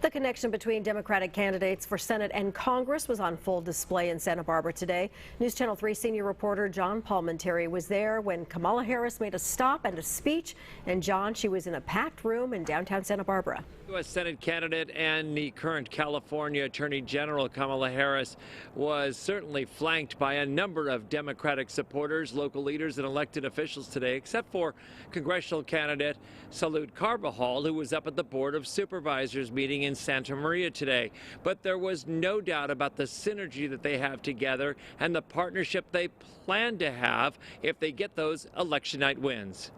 The connection between Democratic candidates for Senate and Congress was on full display in Santa Barbara today. News Channel 3 senior reporter John Palmentary was there when Kamala Harris made a stop and a speech. And John, she was in a packed room in downtown Santa Barbara. U.S. Senate candidate and the current California Attorney General Kamala Harris was certainly flanked by a number of Democratic supporters, local leaders, and elected officials today, except for Congressional candidate Salud Carbajal, who was up at the Board of Supervisors meeting in Santa Maria today. But there was no doubt about the synergy that they have together and the partnership they plan to have if they get those election night wins.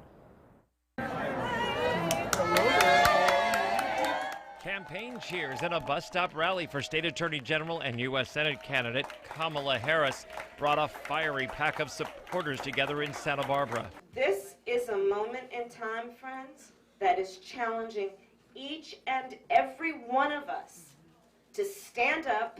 Campaign cheers and a bus stop rally for State Attorney General and U.S. Senate candidate Kamala Harris brought a fiery pack of supporters together in Santa Barbara. This is a moment in time, friends, that is challenging each and every one of us to stand up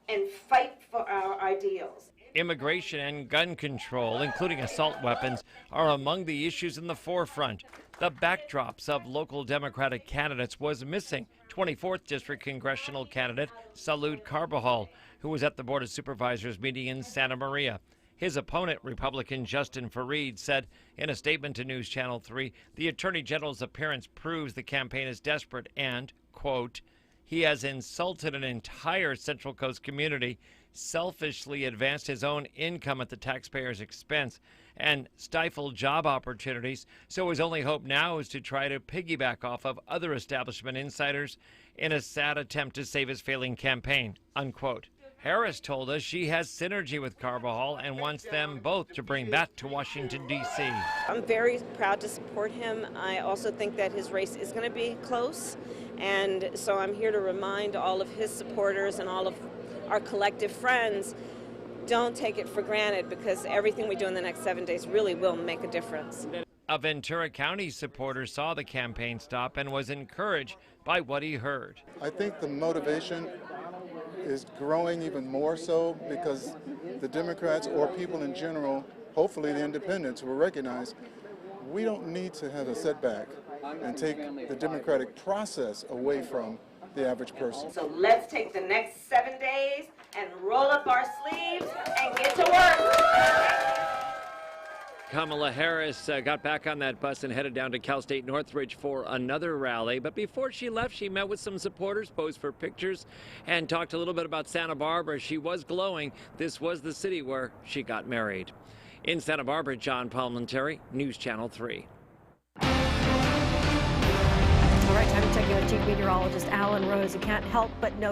and fight for our ideals. Immigration and gun control, including assault weapons, are among the issues in the forefront. The backdrops of local Democratic candidates was missing 24th District Congressional candidate Salud Carbajal, who was at the Board of Supervisors meeting in Santa Maria. His opponent, Republican Justin Fareed, said in a statement to News Channel 3, the Attorney General's appearance proves the campaign is desperate and, quote, he has insulted an entire Central Coast community, selfishly advanced his own income at the taxpayer's expense, and stifled job opportunities. So his only hope now is to try to piggyback off of other establishment insiders in a sad attempt to save his failing campaign, unquote. Harris told us she has synergy with Carbajal and wants them both to bring that to Washington, D.C. I'm very proud to support him. I also think that his race is going to be close, and so I'm here to remind all of his supporters and all of our collective friends, don't take it for granted, because everything we do in the next 7 days really will make a difference. A Ventura County supporter saw the campaign stop and was encouraged by what he heard. I think the motivation is growing even more so because the Democrats, or people in general, hopefully the independents, will recognize we don't need to have a setback and take the democratic process away from the average person. So let's take the next 7 days and roll up our sleeves and get to work. Kamala Harris got back on that bus and headed down to Cal State Northridge for another rally. But before she left, she met with some supporters, posed for pictures, and talked a little bit about Santa Barbara. She was glowing. This was the city where she got married. In Santa Barbara, John Palmentary, News Channel 3. All right, time to check in with Chief Meteorologist Alan Rose. You can't help but note